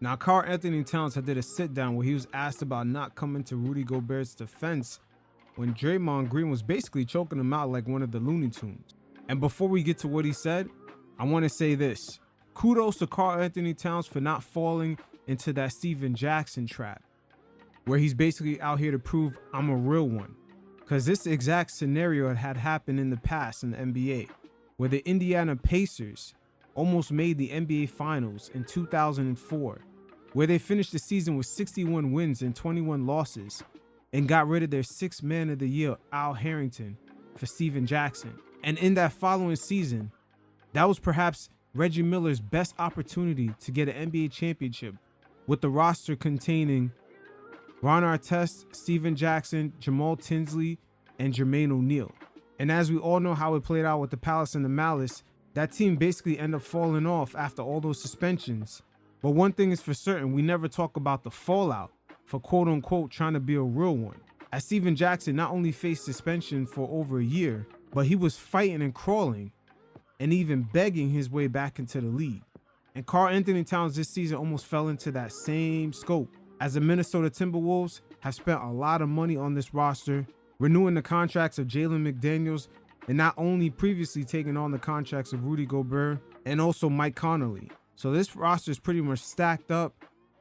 Now, Karl Anthony Towns had did a sit down where he was asked about not coming to Rudy Gobert's defense when Draymond Green was basically choking him out like one of the Looney Tunes. And before we get to what he said, I want to say this. Kudos to Karl Anthony Towns for not falling into that Steven Jackson trap, where he's basically out here to prove I'm a real one. Because this exact scenario had happened in the past in the NBA, where the Indiana Pacers almost made the NBA Finals in 2004, where they finished the season with 61 wins and 21 losses, and got rid of their sixth man of the year, Al Harrington, for Steven Jackson. And in that following season, that was perhaps Reggie Miller's best opportunity to get an NBA championship, with the roster containing Ron Artest, Steven Jackson, Jamal Tinsley, and Jermaine O'Neal. And as we all know how it played out with the Palace and the Malice, that team basically ended up falling off after all those suspensions. But one thing is for certain, we never talk about the fallout for quote-unquote trying to be a real one. As Steven Jackson not only faced suspension for over a year, but he was fighting and crawling and even begging his way back into the league. And Karl Anthony Towns this season almost fell into that same scope, as the Minnesota Timberwolves have spent a lot of money on this roster, renewing the contracts of Jalen McDaniels, and not only previously taking on the contracts of Rudy Gobert and also Mike Conley. So this roster is pretty much stacked up.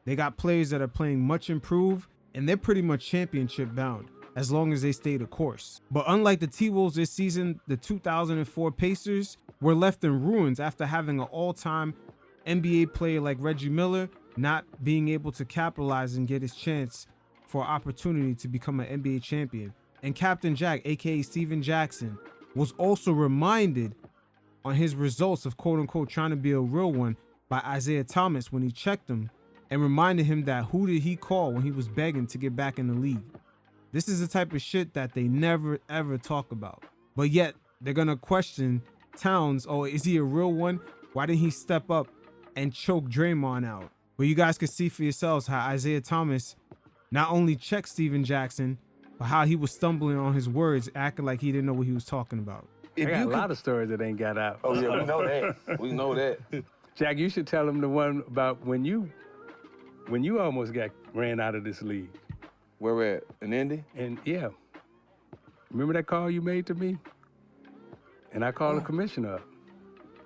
They got players that are playing much improved, and they're pretty much championship bound as long as they stay the course. But unlike the T-Wolves this season, the 2004 Pacers were left in ruins after having an all-time NBA player like Reggie Miller not being able to capitalize and get his chance for opportunity to become an NBA champion. And Captain Jack, aka Steven Jackson, was also reminded on his results of quote-unquote trying to be a real one by Isaiah Thomas when he checked him and reminded him that who did he call when he was begging to get back in the league. This is the type of shit that they never ever talk about. But yet they're gonna question Towns, oh, is he a real one? Why didn't he step up and choke Draymond out? But you guys can see for yourselves how Isaiah Thomas not only checked Steven Jackson, but how he was stumbling on his words, acting like he didn't know what he was talking about. I got a lot of stories that ain't got out. Oh, yeah, we know that. We know that. Jack, you should tell him the one about when you almost got ran out of this league. Where we're at? In Indy? And yeah, remember that call you made to me? And I called the commissioner up.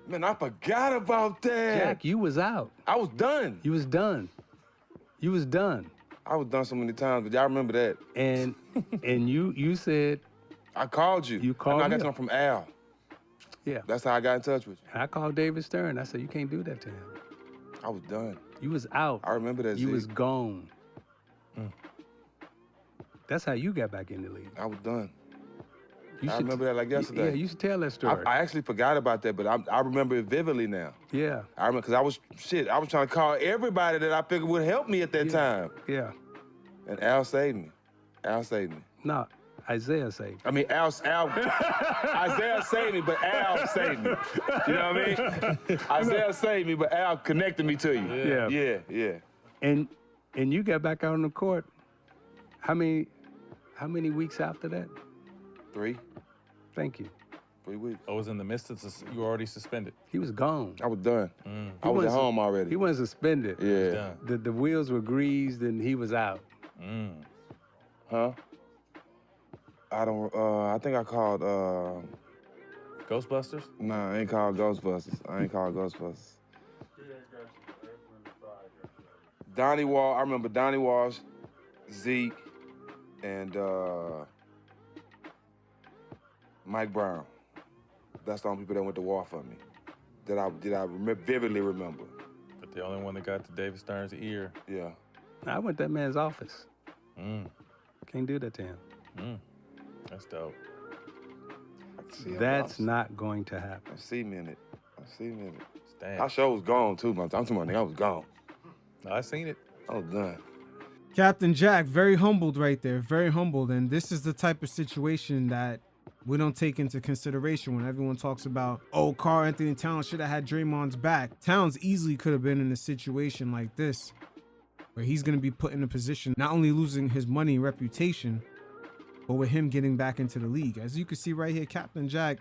Man, I forgot about that. Jack, you was out. I was done. You was done. You was done. I was done so many times, but y'all remember that. And you said I called you. You called I me got something from Al. Yeah. That's how I got in touch with you. And I called David Stern. I said, you can't do that to him. I was done. You was out. I remember that. You Zeke. was gone. That's how you got back in the league. I was done. You I remember that like yesterday. Yeah, you should tell that story. I actually forgot about that, but I remember it vividly now. Yeah. I remember because I was trying to call everybody that I figured would help me at that time. Yeah. And Al saved me. Al saved me. No, Isaiah saved. I mean, Isaiah saved me, but Al saved me. You know what I mean? Isaiah saved me, but Al connected me to you. Yeah. Yeah. And you got back out on the court. How many weeks after that? 3. Thank you. 3 weeks. I was in the midst of you were already suspended. He was gone. I was done. I was at home already. He wasn't suspended. Yeah. The wheels were greased and he was out. Huh? I think I called, Ghostbusters? Nah, I ain't called Ghostbusters. Donnie Wall, I remember Donnie Walsh, Zeke, and Mike Brown. That's the only people that went to war for me that I vividly remember. But the only one that got to David Stern's ear. Yeah. I went to that man's office. Can't do that to him. That's dope. That's not going to happen. I see me in it. Damn. My show was gone too, man. I'm talking about I was gone. No, I seen it. I was done. Captain Jack, very humbled right there, very humbled. And this is the type of situation that we don't take into consideration when everyone talks about, oh, Karl Anthony Towns should have had Draymond's back. Towns easily could have been in a situation like this, where he's going to be put in a position, not only losing his money and reputation, but with him getting back into the league. As you can see right here, Captain Jack,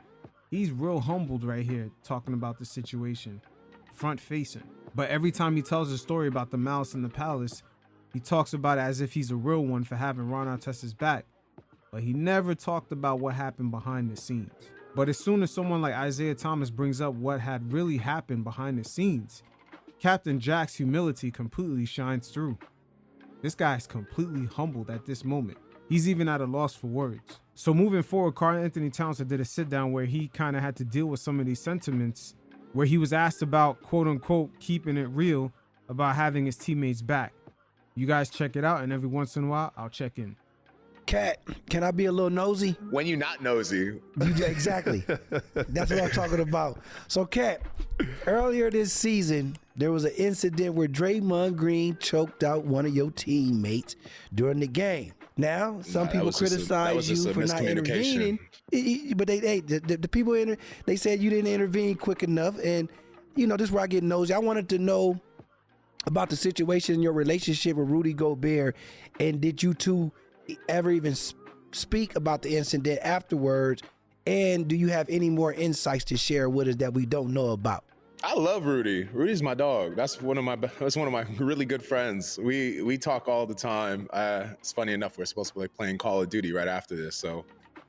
he's real humbled right here, talking about the situation, front facing. But every time he tells a story about the Malice in the Palace, he talks about it as if he's a real one for having Ron Artest's back. But he never talked about what happened behind the scenes. But as soon as someone like Isaiah Thomas brings up what had really happened behind the scenes, Captain Jack's humility completely shines through. This guy is completely humbled at this moment. He's even at a loss for words. So moving forward, Karl-Anthony Towns did a sit down where he kind of had to deal with some of these sentiments, where he was asked about, quote unquote, keeping it real about having his teammates back. You guys check it out, and every once in a while, I'll check in. Cat, can I be a little nosy? When you not nosy. Exactly. That's what I'm talking about. So, Cat, earlier this season, there was an incident where Draymond Green choked out one of your teammates during the game. Now, some people criticize you for not intervening, but the people they said you didn't intervene quick enough. And you know, this is where I get nosy. I wanted to know about the situation in your relationship with Rudy Gobert, and did you two ever even speak about the incident afterwards? And do you have any more insights to share with us that we don't know about? I love Rudy. Rudy's my dog. That's one of my really good friends. We talk all the time. It's funny enough, we're supposed to be playing Call of Duty right after this, so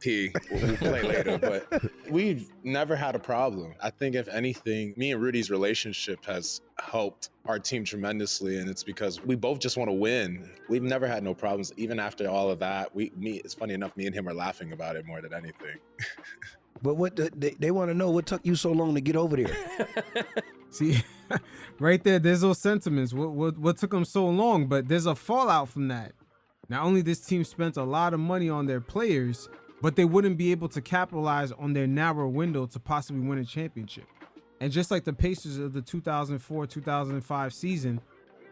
we'll play later. But we've never had a problem. I think if anything, me and Rudy's relationship has helped our team tremendously, and it's because we both just want to win. We've never had no problems, even after all of that. It's funny enough, me and him are laughing about it more than anything. But what they want to know, what took you so long to get over there? See, right there's those sentiments. What took them so long? But there's a fallout from that. Not only this team spent a lot of money on their players, but they wouldn't be able to capitalize on their narrow window to possibly win a championship. And just like the Pacers of the 2004-2005 season,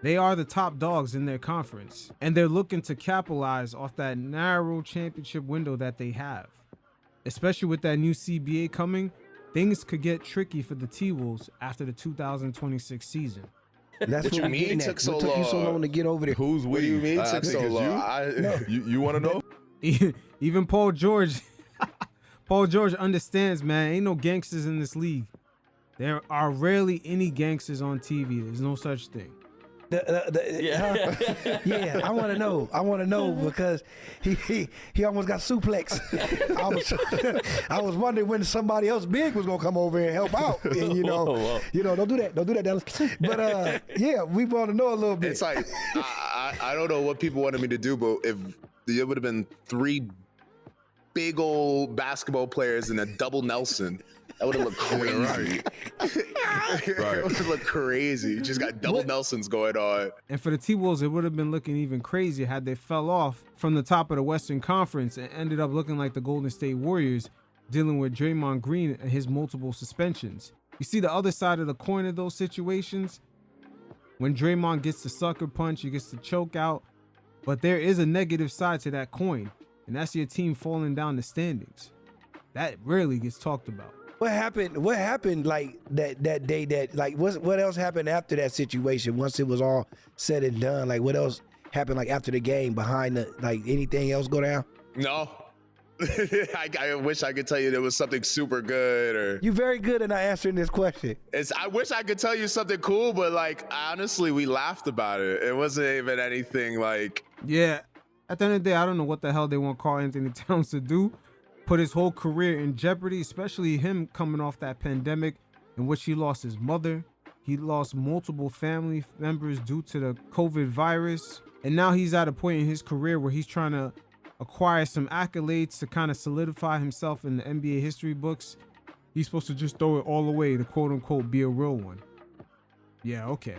they are the top dogs in their conference. And they're looking to capitalize off that narrow championship window that they have. Especially with that new CBA coming, things could get tricky for the T-Wolves after the 2026 season. That's what you mean took so long. What took you so long to get over there? Who's we? What do you mean took so long? You want to know? Even Paul George understands, man, ain't no gangsters in this league. There are rarely any gangsters on TV. There's no such thing. Yeah, I want to know because he almost got suplexed. I was wondering when somebody else big was gonna come over and help out. And don't do that, Dallas. But yeah, we want to know a little bit. It's like I don't know what people wanted me to do, but if it would have been 3 big old basketball players in a double Nelson, that would have looked crazy. Right. It would have looked crazy. You just got double Nelsons going on. And for the T-Wolves, it would have been looking even crazier had they fell off from the top of the Western Conference and ended up looking like the Golden State Warriors, dealing with Draymond Green and his multiple suspensions. You see the other side of the coin of those situations? When Draymond gets the sucker punch, he gets the choke out. But there is a negative side to that coin, and that's your team falling down the standings. That rarely gets talked about. What happened like that day what else happened after that situation once it was all said and done? Like what else happened like after the game behind anything else go down? No. I wish I could tell you there was something super good or you're very good at not answering this question. I wish I could tell you something cool, but honestly we laughed about it. It wasn't even anything like. Yeah. At the end of the day, I don't know what the hell they want Karl-Anthony Towns to do. Put his whole career in jeopardy, especially him coming off that pandemic in which he lost his mother. He lost multiple family members due to the COVID virus. And now he's at a point in his career where he's trying to acquire some accolades to kind of solidify himself in the NBA history books. He's supposed to just throw it all away to quote unquote be a real one. Yeah, okay.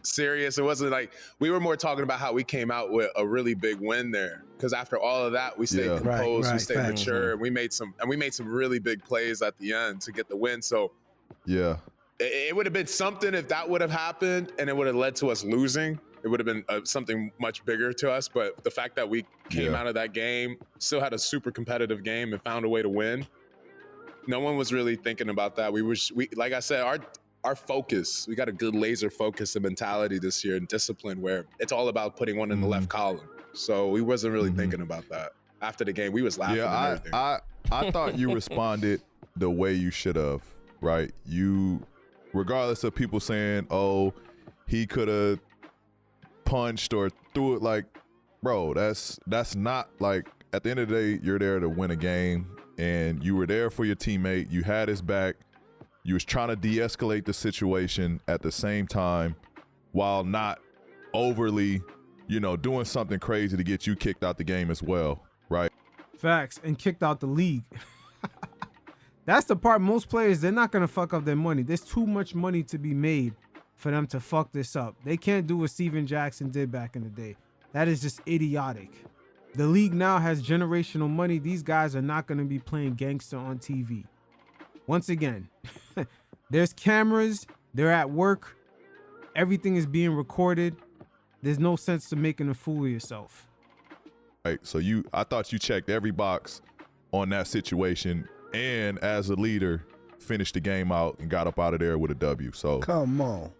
Serious. It wasn't like we were more talking about how we came out with a really big win there. Because after all of that, we stayed composed, we stayed mature, and we made some really big plays at the end to get the win. So yeah, it would have been something if that would have happened, and it would have led to us losing. It would have been something much bigger to us. But the fact that we came out of that game, still had a super competitive game, and found a way to win. No one was really thinking about that. We like I said, our focus, we got a good laser focus and mentality this year and discipline where it's all about putting one in the left column. So we wasn't really thinking about that. After the game, we was laughing and everything. I thought you responded the way you should have, right? You regardless of people saying, oh, he could have punched or threw it, like, bro, that's not, like, at the end of the day, you're there to win a game, and you were there for your teammate. You had his back. You was trying to de-escalate the situation at the same time while not overly, doing something crazy to get you kicked out the game as well, right? Facts, and kicked out the league. That's the part. Most players, they're not going to fuck up their money. There's too much money to be made for them to fuck this up. They can't do what Steven Jackson did back in the day. That is just idiotic. The league now has generational money. These guys are not going to be playing gangster on TV. Once again, there's cameras. They're at work. Everything is being recorded. There's no sense to making a fool of yourself. Right. So I thought you checked every box on that situation, and as a leader, finished the game out and got up out of there with a W. So come on.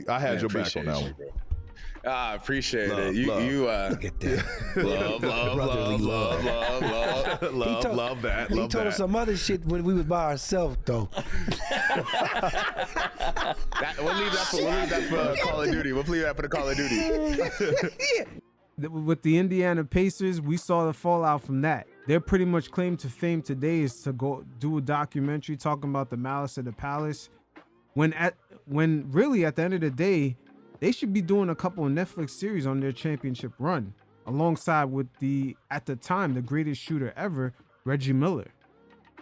I had your back on that one. Bro. I appreciate love, it. You look at that. love that. He told us some other shit when we was by ourselves, though. We'll leave that for Call of Duty. We'll leave that for the Call of Duty. With the Indiana Pacers, we saw the fallout from that. Their pretty much claim to fame today is to go do a documentary talking about the Malice at the Palace. When really at the end of the day, they should be doing a couple of Netflix series on their championship run, alongside with at the time, the greatest shooter ever, Reggie Miller.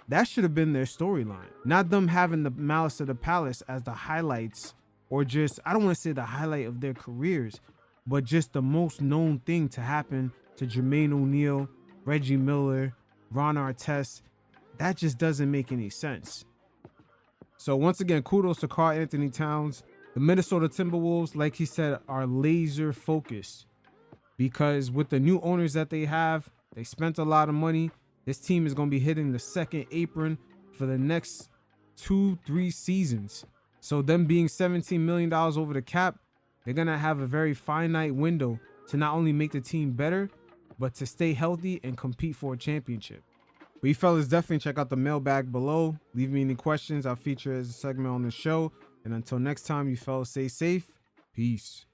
That should have been their storyline, not them having the Malice at the Palace as the highlights, or just, I don't want to say the highlight of their careers, but just the most known thing to happen to Jermaine O'Neal, Reggie Miller, Ron Artest. That just doesn't make any sense. So once again, kudos to Karl Anthony Towns. The Minnesota Timberwolves, like he said, are laser focused because with the new owners that they have, they spent a lot of money. This team is going to be hitting the second apron for the next 2-3 seasons. So them being $17 million over the cap, they're going to have a very finite window to not only make the team better, but to stay healthy and compete for a championship. But you fellas definitely check out the mailbag below. Leave me any questions. I'll feature as a segment on the show. And until next time, you fellas stay safe. Peace.